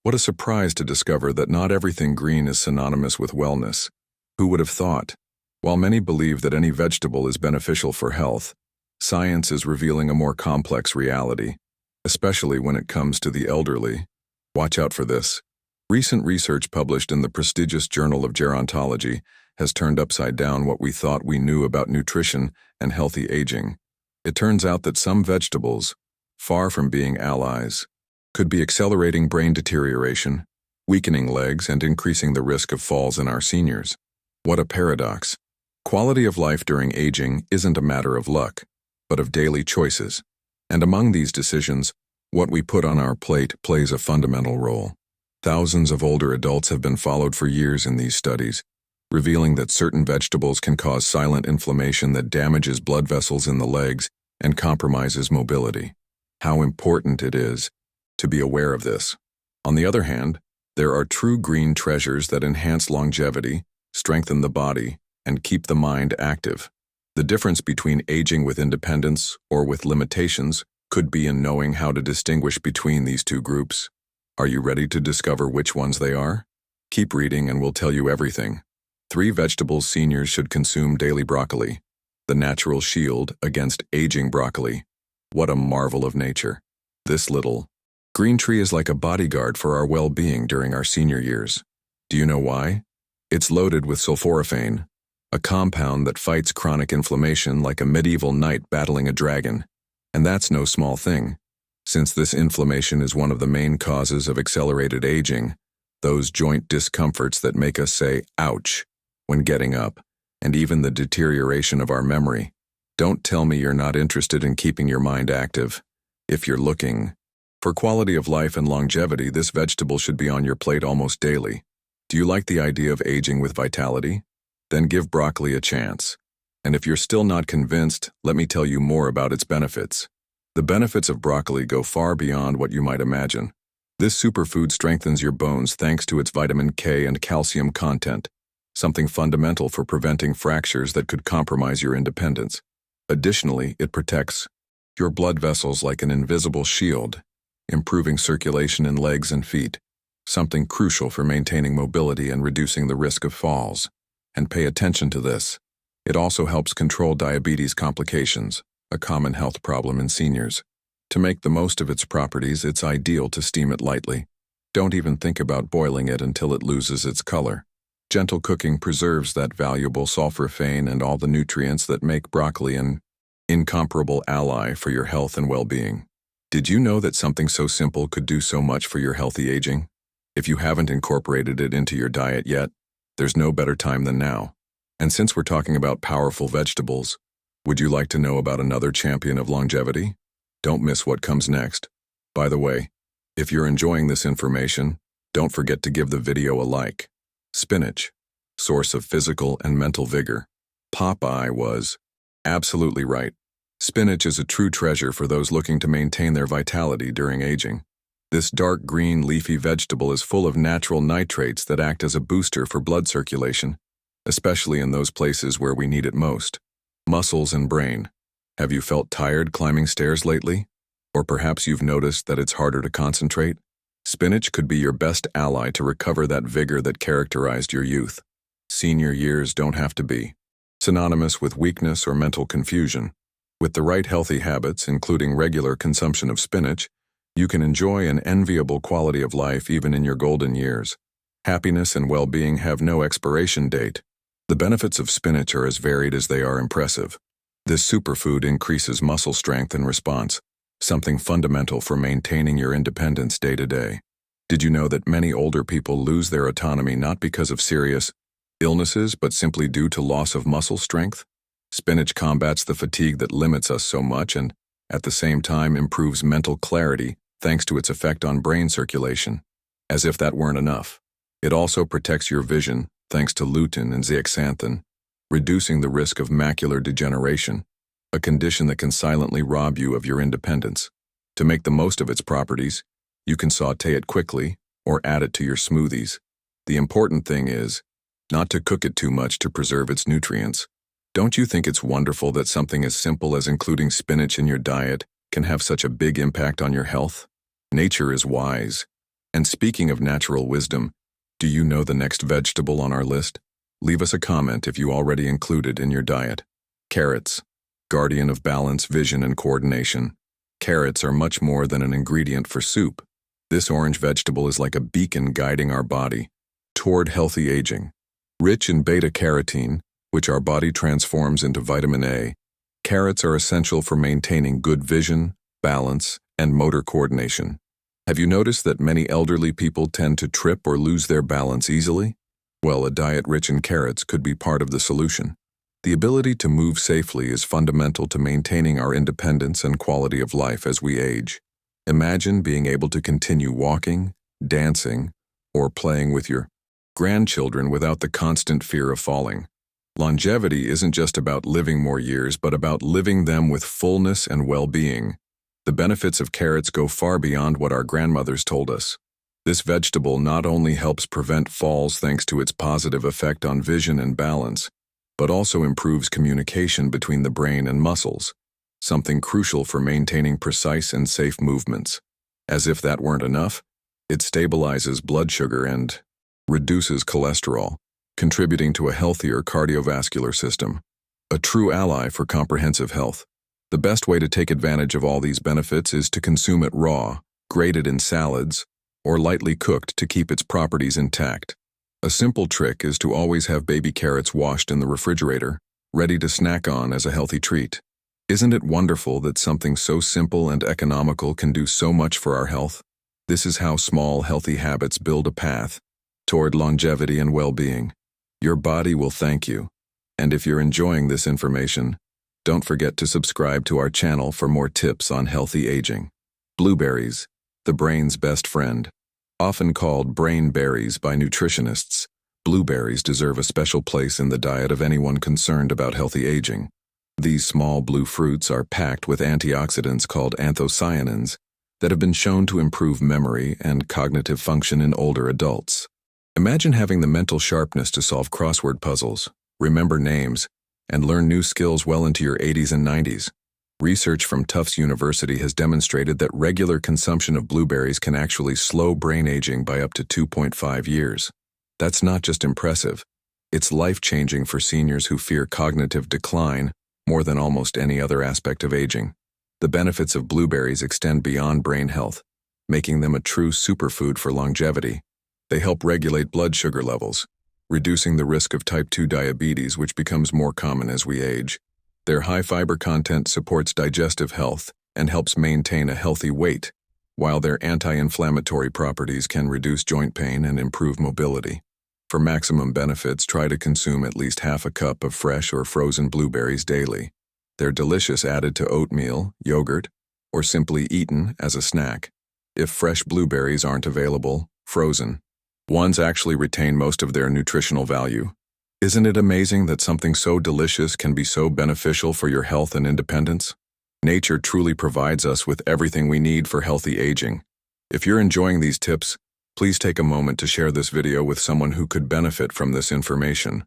What a surprise to discover that not everything green is synonymous with wellness. Who would have thought? While many believe that any vegetable is beneficial for health, science is revealing a more complex reality, especially when it comes to the elderly. Watch out for this. Recent research published in the prestigious Journal of Gerontology has turned upside down what we thought we knew about nutrition and healthy aging. It turns out that some vegetables, far from being allies, could be accelerating brain deterioration, weakening legs, and increasing the risk of falls in our seniors. What a paradox. Quality of life during aging isn't a matter of luck, but of daily choices. And among these decisions, what we put on our plate plays a fundamental role. Thousands of older adults have been followed for years in these studies, revealing that certain vegetables can cause silent inflammation that damages blood vessels in the legs and compromises mobility. How important it is to be aware of this. On the other hand, there are true green treasures that enhance longevity, strengthen the body, and keep the mind active. The difference between aging with independence or with limitations could be in knowing how to distinguish between these two groups. Are you ready to discover which ones they are? Keep reading and we'll tell you everything. 3 vegetables seniors should consume daily: broccoli, the natural shield against aging broccoli. What a marvel of nature. This little green tree is like a bodyguard for our well-being during our senior years. Do you know why? It's loaded with sulforaphane, a compound that fights chronic inflammation like a medieval knight battling a dragon. And that's no small thing. Since this inflammation is one of the main causes of accelerated aging, those joint discomforts that make us say, ouch, when getting up, and even the deterioration of our memory. Don't tell me you're not interested in keeping your mind active. If you're looking for quality of life and longevity, this vegetable should be on your plate almost daily. Do you like the idea of aging with vitality? Then give broccoli a chance. And if you're still not convinced, let me tell you more about its benefits. The benefits of broccoli go far beyond what you might imagine. This superfood strengthens your bones thanks to its vitamin K and calcium content, something fundamental for preventing fractures that could compromise your independence. Additionally, it protects your blood vessels like an invisible shield, improving circulation in legs and feet, something crucial for maintaining mobility and reducing the risk of falls. And pay attention to this. It also helps control diabetes complications, a common health problem in seniors. To make the most of its properties, it's ideal to steam it lightly. Don't even think about boiling it until it loses its color. Gentle cooking preserves that valuable sulforaphane and all the nutrients that make broccoli an incomparable ally for your health and well-being. Did you know that something so simple could do so much for your healthy aging? If you haven't incorporated it into your diet yet, there's no better time than now. And since we're talking about powerful vegetables, would you like to know about another champion of longevity? Don't miss what comes next. By the way, if you're enjoying this information, don't forget to give the video a like. Spinach, source of physical and mental vigor. Popeye was absolutely right. Spinach is a true treasure for those looking to maintain their vitality during aging. This dark green leafy vegetable is full of natural nitrates that act as a booster for blood circulation, especially in those places where we need it most. Muscles and brain. Have you felt tired climbing stairs lately? Or perhaps you've noticed that it's harder to concentrate? Spinach could be your best ally to recover that vigor that characterized your youth. Senior years don't have to be synonymous with weakness or mental confusion. With the right healthy habits, including regular consumption of spinach, you can enjoy an enviable quality of life even in your golden years. Happiness and well-being have no expiration date. The benefits of spinach are as varied as they are impressive. This superfood increases muscle strength and response, something fundamental for maintaining your independence day to day. Did you know that many older people lose their autonomy not because of serious illnesses, but simply due to loss of muscle strength? Spinach combats the fatigue that limits us so much and, at the same time, improves mental clarity thanks to its effect on brain circulation. As if that weren't enough, it also protects your vision thanks to lutein and zeaxanthin, reducing the risk of macular degeneration, a condition that can silently rob you of your independence. To make the most of its properties, you can sauté it quickly or add it to your smoothies. The important thing is not to cook it too much to preserve its nutrients. Don't you think it's wonderful that something as simple as including spinach in your diet can have such a big impact on your health? Nature is wise. And speaking of natural wisdom, do you know the next vegetable on our list? Leave us a comment if you already include it in your diet. Carrots, guardian of balance, vision, and coordination. Carrots are much more than an ingredient for soup. This orange vegetable is like a beacon guiding our body toward healthy aging. Rich in beta-carotene, which our body transforms into vitamin A, carrots are essential for maintaining good vision, balance, and motor coordination. Have you noticed that many elderly people tend to trip or lose their balance easily? Well, a diet rich in carrots could be part of the solution. The ability to move safely is fundamental to maintaining our independence and quality of life as we age. Imagine being able to continue walking, dancing, or playing with your grandchildren without the constant fear of falling. Longevity isn't just about living more years, but about living them with fullness and well-being. The benefits of carrots go far beyond what our grandmothers told us. This vegetable not only helps prevent falls thanks to its positive effect on vision and balance, but also improves communication between the brain and muscles, something crucial for maintaining precise and safe movements. As if that weren't enough, it stabilizes blood sugar and reduces cholesterol, contributing to a healthier cardiovascular system. A true ally for comprehensive health. The best way to take advantage of all these benefits is to consume it raw, grated in salads, or lightly cooked to keep its properties intact. A simple trick is to always have baby carrots washed in the refrigerator, ready to snack on as a healthy treat. Isn't it wonderful that something so simple and economical can do so much for our health? This is how small, healthy habits build a path toward longevity and well-being. Your body will thank you. And if you're enjoying this information, don't forget to subscribe to our channel for more tips on healthy aging. Blueberries, the brain's best friend. Often called brain berries by nutritionists, blueberries deserve a special place in the diet of anyone concerned about healthy aging. These small blue fruits are packed with antioxidants called anthocyanins that have been shown to improve memory and cognitive function in older adults. Imagine having the mental sharpness to solve crossword puzzles, remember names, and learn new skills well into your 80s and 90s. Research from Tufts University has demonstrated that regular consumption of blueberries can actually slow brain aging by up to 2.5 years. That's not just impressive, it's life-changing for seniors who fear cognitive decline more than almost any other aspect of aging. The benefits of blueberries extend beyond brain health, making them a true superfood for longevity. They help regulate blood sugar levels, reducing the risk of type 2 diabetes, which becomes more common as we age. Their high fiber content supports digestive health and helps maintain a healthy weight, while their anti-inflammatory properties can reduce joint pain and improve mobility. For maximum benefits, try to consume at least half a cup of fresh or frozen blueberries daily. They're delicious added to oatmeal, yogurt, or simply eaten as a snack. If fresh blueberries aren't available, frozen ones actually retain most of their nutritional value. Isn't it amazing that something so delicious can be so beneficial for your health and independence? Nature truly provides us with everything we need for healthy aging. If you're enjoying these tips, please take a moment to share this video with someone who could benefit from this information.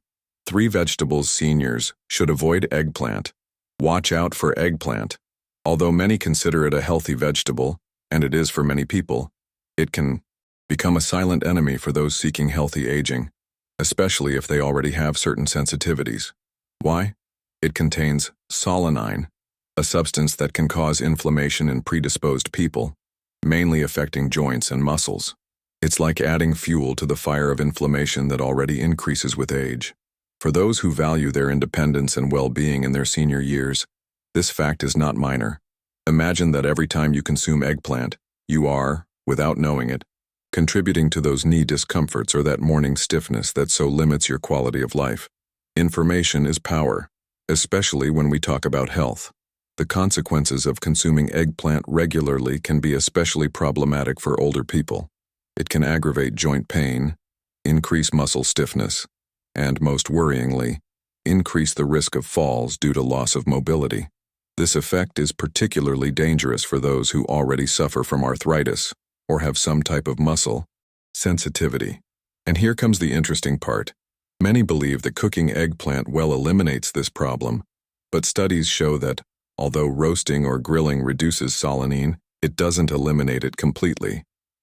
3 vegetables seniors should avoid: eggplant. Watch out for eggplant. Although many consider it a healthy vegetable, and it is for many people, it can become a silent enemy for those seeking healthy aging, especially if they already have certain sensitivities. Why? It contains solanine, a substance that can cause inflammation in predisposed people, mainly affecting joints and muscles. It's like adding fuel to the fire of inflammation that already increases with age. For those who value their independence and well-being in their senior years, this fact is not minor. Imagine that every time you consume eggplant, you are, without knowing it, contributing to those knee discomforts or that morning stiffness that so limits your quality of life. Information is power, especially when we talk about health. The consequences of consuming eggplant regularly can be especially problematic for older people. It can aggravate joint pain, increase muscle stiffness, and most worryingly, increase the risk of falls due to loss of mobility. This effect is particularly dangerous for those who already suffer from arthritis or have some type of muscle sensitivity. And here comes the interesting part. Many believe that cooking eggplant well eliminates this problem, but studies show that, although roasting or grilling reduces solanine, it doesn't eliminate it completely.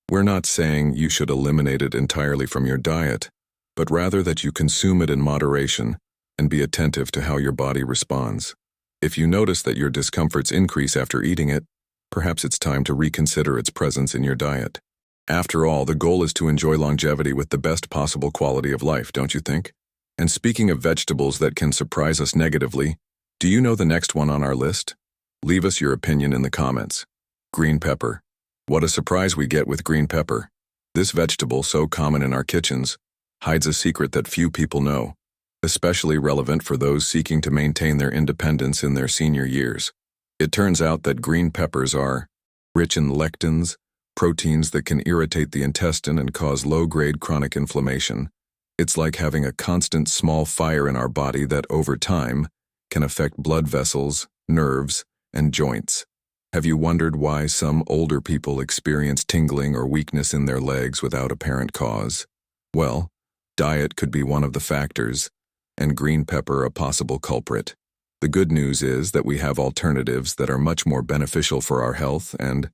We're not saying you should eliminate it entirely from your diet, but rather that you consume it in moderation and be attentive to how your body responds. If you notice that your discomforts increase after eating it, perhaps it's time to reconsider its presence in your diet. After all, the goal is to enjoy longevity with the best possible quality of life, don't you think? And speaking of vegetables that can surprise us negatively, do you know the next one on our list? Leave us your opinion in the comments. Green pepper. What a surprise we get with green pepper. This vegetable, so common in our kitchens, hides a secret that few people know, especially relevant for those seeking to maintain their independence in their senior years. It turns out that green peppers are rich in lectins, proteins that can irritate the intestine and cause low-grade chronic inflammation. It's like having a constant small fire in our body that, over time, can affect blood vessels, nerves, and joints. Have you wondered why some older people experience tingling or weakness in their legs without apparent cause? Well, diet could be one of the factors, and green pepper a possible culprit. The good news is that we have alternatives that are much more beneficial for our health and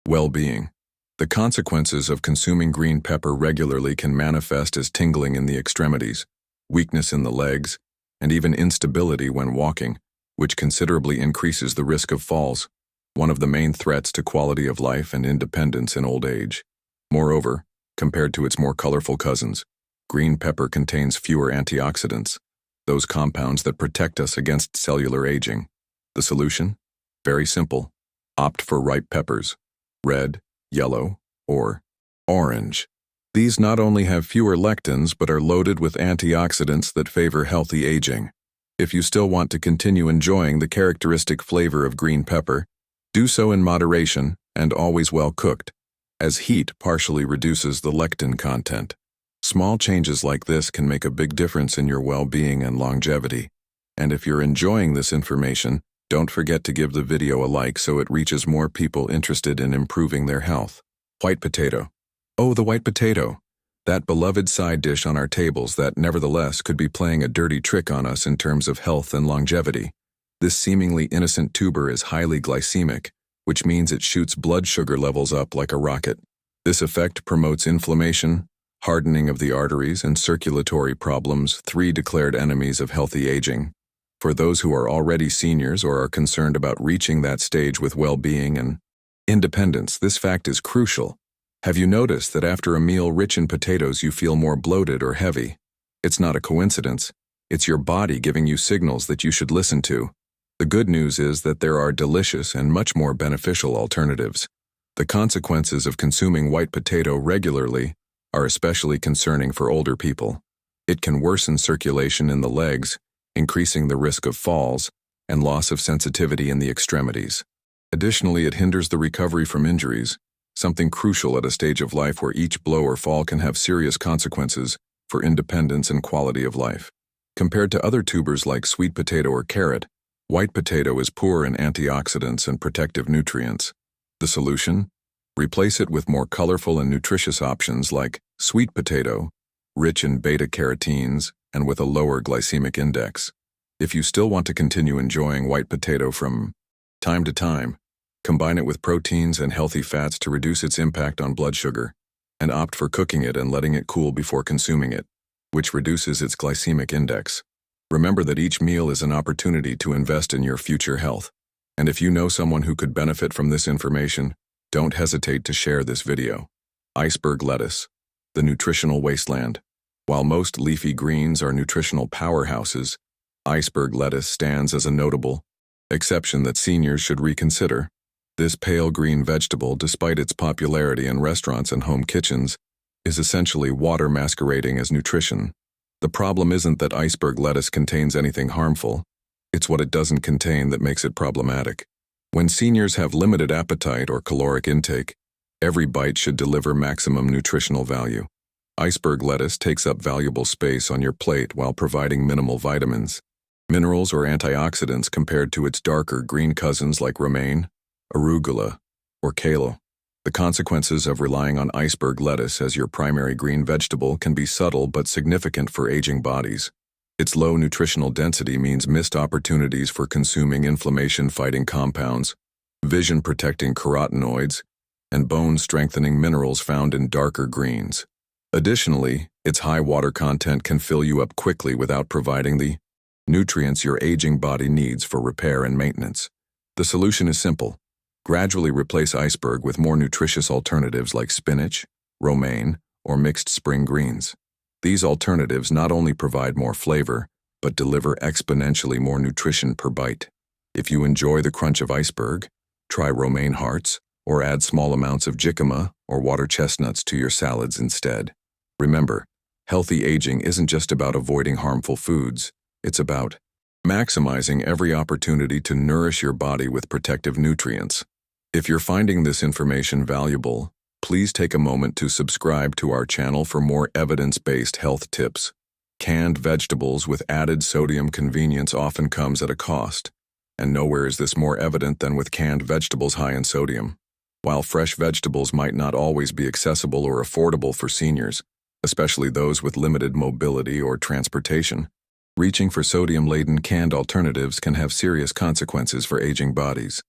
well-being. The consequences of consuming green pepper regularly can manifest as tingling in the extremities, weakness in the legs, and even instability when walking, which considerably increases the risk of falls, one of the main threats to quality of life and independence in old age. Moreover, compared to its more colorful cousins, green pepper contains fewer antioxidants, those compounds that protect us against cellular aging. The solution? Very simple. Opt for ripe peppers, red, yellow, or orange. These not only have fewer lectins but are loaded with antioxidants that favor healthy aging. If you still want to continue enjoying the characteristic flavor of green pepper, do so in moderation and always well cooked, as heat partially reduces the lectin content. Small changes like this can make a big difference in your well-being and longevity. And if you're enjoying this information, don't forget to give the video a like so it reaches more people interested in improving their health. White potato. Oh, the white potato. That beloved side dish on our tables that nevertheless could be playing a dirty trick on us in terms of health and longevity. This seemingly innocent tuber is highly glycemic, which means it shoots blood sugar levels up like a rocket. This effect promotes inflammation, hardening of the arteries, and circulatory problems, three declared enemies of healthy aging. For those who are already seniors or are concerned about reaching that stage with well-being and independence, this fact is crucial. Have you noticed that after a meal rich in potatoes you feel more bloated or heavy? It's not a coincidence. It's your body giving you signals that you should listen to. The good news is that there are delicious and much more beneficial alternatives. The consequences of consuming white potato regularly are especially concerning for older people. It can worsen circulation in the legs, increasing the risk of falls and loss of sensitivity in the extremities. Additionally, it hinders the recovery from injuries, something crucial at a stage of life where each blow or fall can have serious consequences for independence and quality of life. Compared to other tubers like sweet potato or carrot, white potato is poor in antioxidants and protective nutrients. The solution? Replace it with more colorful and nutritious options like sweet potato, rich in beta-carotenes and with a lower glycemic index. If you still want to continue enjoying white potato from time to time, combine it with proteins and healthy fats to reduce its impact on blood sugar, and opt for cooking it and letting it cool before consuming it, which reduces its glycemic index. Remember that each meal is an opportunity to invest in your future health. And if you know someone who could benefit from this information, don't hesitate to share this video. Iceberg lettuce, the nutritional wasteland. While most leafy greens are nutritional powerhouses, iceberg lettuce stands as a notable exception that seniors should reconsider. This pale green vegetable, despite its popularity in restaurants and home kitchens, is essentially water masquerading as nutrition. The problem isn't that iceberg lettuce contains anything harmful. It's what it doesn't contain that makes it problematic. When seniors have limited appetite or caloric intake, every bite should deliver maximum nutritional value. Iceberg lettuce takes up valuable space on your plate while providing minimal vitamins, minerals, or antioxidants compared to its darker green cousins like romaine, arugula, or kale. The consequences of relying on iceberg lettuce as your primary green vegetable can be subtle but significant for aging bodies. Its low nutritional density means missed opportunities for consuming inflammation-fighting compounds, vision-protecting carotenoids, and bone-strengthening minerals found in darker greens. Additionally, its high water content can fill you up quickly without providing the nutrients your aging body needs for repair and maintenance. The solution is simple. Gradually replace iceberg with more nutritious alternatives like spinach, romaine, or mixed spring greens. These alternatives not only provide more flavor, but deliver exponentially more nutrition per bite. If you enjoy the crunch of iceberg, try romaine hearts, or add small amounts of jicama or water chestnuts to your salads instead. Remember, healthy aging isn't just about avoiding harmful foods, it's about maximizing every opportunity to nourish your body with protective nutrients. If you're finding this information valuable, please take a moment to subscribe to our channel for more evidence-based health tips. Canned vegetables with added sodium convenience often comes at a cost, and nowhere is this more evident than with canned vegetables high in sodium. While fresh vegetables might not always be accessible or affordable for seniors, especially those with limited mobility or transportation, reaching for sodium-laden canned alternatives can have serious consequences for aging bodies.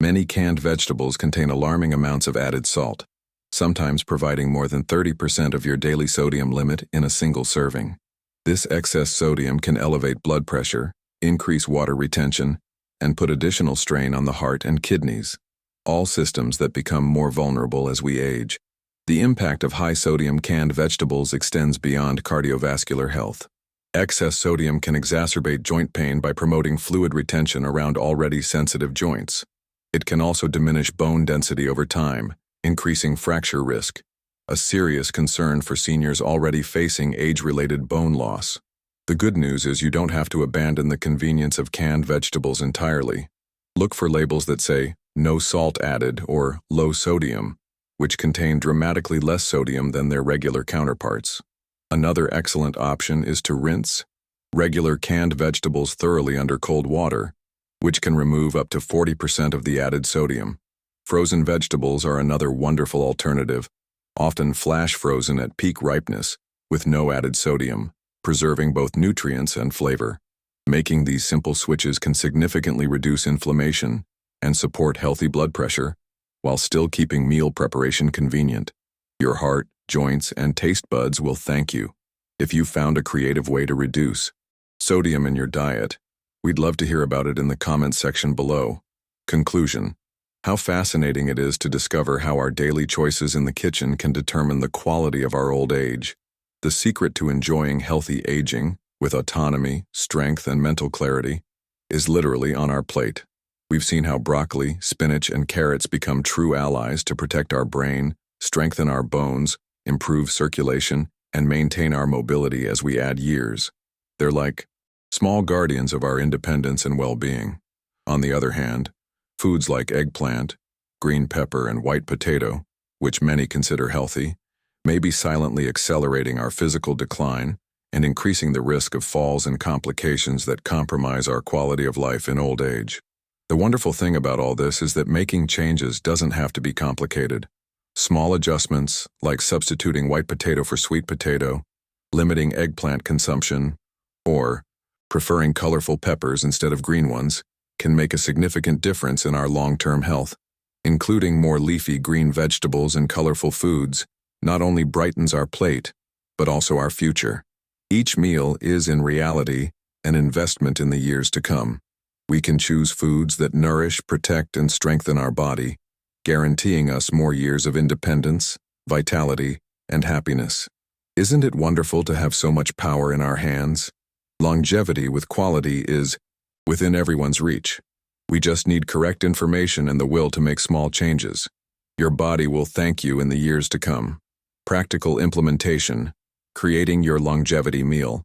Many canned vegetables contain alarming amounts of added salt, sometimes providing more than 30% of your daily sodium limit in a single serving. This excess sodium can elevate blood pressure, increase water retention, and put additional strain on the heart and kidneys, all systems that become more vulnerable as we age. The impact of high-sodium canned vegetables extends beyond cardiovascular health. Excess sodium can exacerbate joint pain by promoting fluid retention around already sensitive joints. It can also diminish bone density over time, increasing fracture risk, a serious concern for seniors already facing age-related bone loss. The good news is you don't have to abandon the convenience of canned vegetables entirely. Look for labels that say, "no salt added" or "low sodium," which contain dramatically less sodium than their regular counterparts. Another excellent option is to rinse regular canned vegetables thoroughly under cold water, which can remove up to 40% of the added sodium. Frozen vegetables are another wonderful alternative, often flash frozen at peak ripeness, with no added sodium, preserving both nutrients and flavor. Making these simple switches can significantly reduce inflammation and support healthy blood pressure, while still keeping meal preparation convenient. Your heart, joints, and taste buds will thank you. If you found a creative way to reduce sodium in your diet, we'd love to hear about it in the comments section below. Conclusion: how fascinating it is to discover how our daily choices in the kitchen can determine the quality of our old age. The secret to enjoying healthy aging, with autonomy, strength, and mental clarity, is literally on our plate. We've seen how broccoli, spinach, and carrots become true allies to protect our brain, strengthen our bones, improve circulation, and maintain our mobility as we add years. They're like small guardians of our independence and well-being. On the other hand, foods like eggplant, green pepper, and white potato, which many consider healthy, may be silently accelerating our physical decline and increasing the risk of falls and complications that compromise our quality of life in old age. The wonderful thing about all this is that making changes doesn't have to be complicated. Small adjustments, like substituting white potato for sweet potato, limiting eggplant consumption, or preferring colorful peppers instead of green ones, can make a significant difference in our long-term health. Including more leafy green vegetables and colorful foods not only brightens our plate, but also our future. Each meal is, in reality, an investment in the years to come. We can choose foods that nourish, protect, and strengthen our body, guaranteeing us more years of independence, vitality, and happiness. Isn't it wonderful to have so much power in our hands? Longevity with quality is within everyone's reach. We just need correct information and the will to make small changes. Your body will thank you in the years to come. Practical implementation: creating your longevity meal.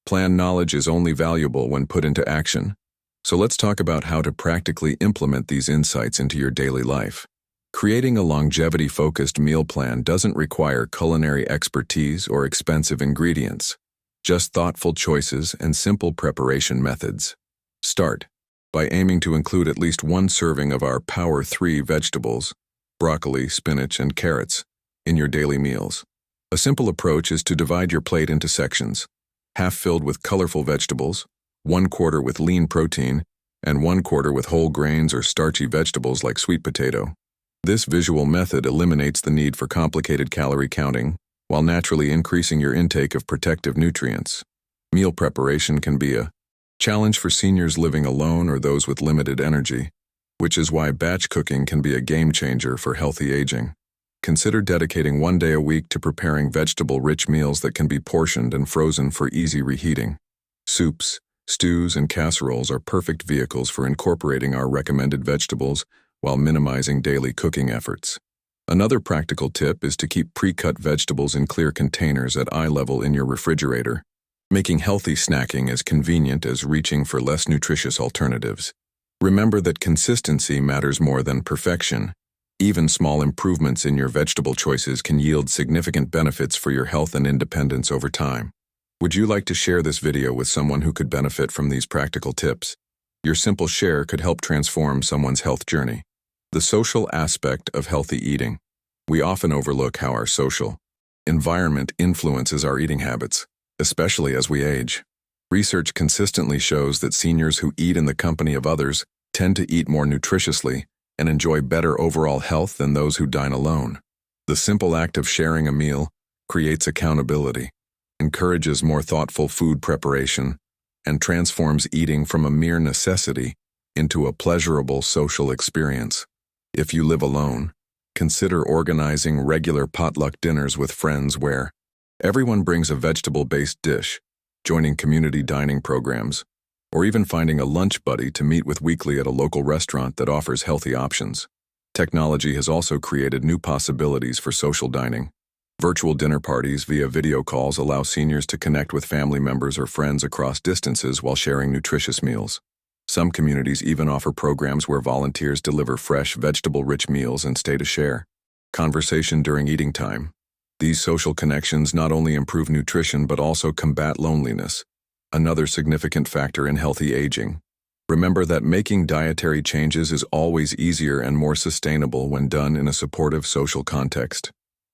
Plan knowledge is only valuable when put into action. So let's talk about how to practically implement these insights into your daily life. Creating a longevity-focused meal plan doesn't require culinary expertise or expensive ingredients, just thoughtful choices and simple preparation methods. Start by aiming to include at least one serving of our Power 3 vegetables, broccoli, spinach, and carrots, in your daily meals. A simple approach is to divide your plate into sections, half filled with colorful vegetables, 1/4 with lean protein, and 1/4 with whole grains or starchy vegetables like sweet potato. This visual method eliminates the need for complicated calorie counting, while naturally increasing your intake of protective nutrients. Meal preparation can be a challenge for seniors living alone or those with limited energy, which is why batch cooking can be a game changer for healthy aging. Consider dedicating one day a week to preparing vegetable-rich meals that can be portioned and frozen for easy reheating. Soups, stews, and casseroles are perfect vehicles for incorporating our recommended vegetables while minimizing daily cooking efforts. Another practical tip is to keep pre-cut vegetables in clear containers at eye level in your refrigerator, making healthy snacking as convenient as reaching for less nutritious alternatives. Remember that consistency matters more than perfection. Even small improvements in your vegetable choices can yield significant benefits for your health and independence over time. Would you like to share this video with someone who could benefit from these practical tips? Your simple share could help transform someone's health journey. The social aspect of healthy eating. We often overlook how our social environment influences our eating habits, especially as we age. Research consistently shows that seniors who eat in the company of others tend to eat more nutritiously and enjoy better overall health than those who dine alone. The simple act of sharing a meal creates accountability, encourages more thoughtful food preparation, and transforms eating from a mere necessity into a pleasurable social experience. If you live alone, consider organizing regular potluck dinners with friends where everyone brings a vegetable-based dish, joining community dining programs, or even finding a lunch buddy to meet with weekly at a local restaurant that offers healthy options. Technology has also created new possibilities for social dining. Virtual dinner parties via video calls allow seniors to connect with family members or friends across distances while sharing nutritious meals. Some communities even offer programs where volunteers deliver fresh, vegetable-rich meals and stay to share conversation during eating time. These social connections not only improve nutrition but also combat loneliness, another significant factor in healthy aging. Remember that making dietary changes is always easier and more sustainable when done in a supportive social context.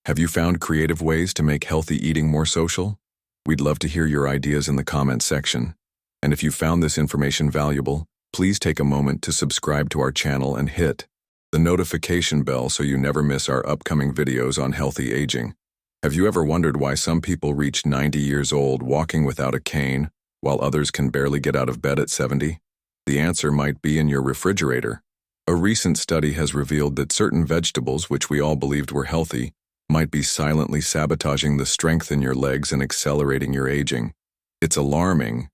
Have you found creative ways to make healthy eating more social? We'd love to hear your ideas in the comments section. And if you found this information valuable, please take a moment to subscribe to our channel and hit the notification bell so you never miss our upcoming videos on healthy aging. Have you ever wondered why some people reach 90 years old walking without a cane, while others can barely get out of bed at 70? The answer might be in your refrigerator. A recent study has revealed that certain vegetables, which we all believed were healthy, might be silently sabotaging the strength in your legs and accelerating your aging. It's alarming.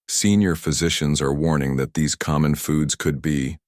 Senior physicians are warning that these common foods could be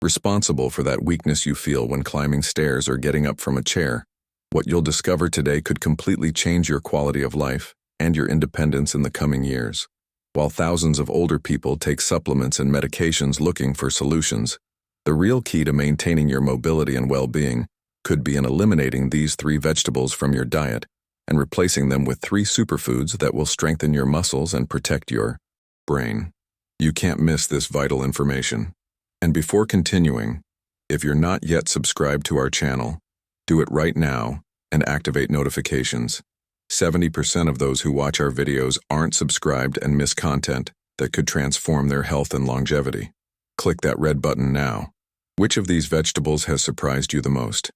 responsible for that weakness you feel when climbing stairs or getting up from a chair. What you'll discover today could completely change your quality of life and your independence in the coming years. While thousands of older people take supplements and medications looking for solutions, the real key to maintaining your mobility and well-being could be in eliminating these 3 vegetables from your diet and replacing them with 3 superfoods that will strengthen your muscles and protect your brain. You can't miss this vital information. And before continuing, if you're not yet subscribed to our channel, do it right now and activate notifications. 70% of those who watch our videos aren't subscribed and miss content that could transform their health and longevity. Click that red button now. Which of these vegetables has surprised you the most?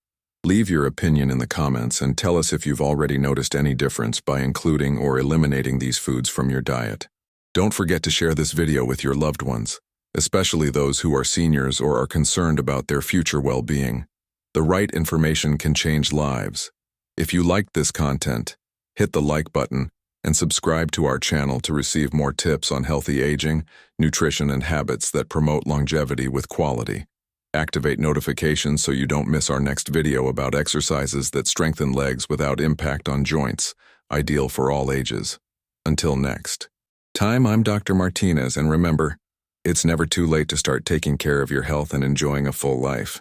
Leave your opinion in the comments and tell us if you've already noticed any difference by including or eliminating these foods from your diet. Don't forget to share this video with your loved ones, especially those who are seniors or are concerned about their future well-being. The right information can change lives. If you liked this content, hit the like button and subscribe to our channel to receive more tips on healthy aging, nutrition, and habits that promote longevity with quality. Activate notifications so you don't miss our next video about exercises that strengthen legs without impact on joints, ideal for all ages. Until next time, I'm Dr. Martinez, and remember, it's never too late to start taking care of your health and enjoying a full life.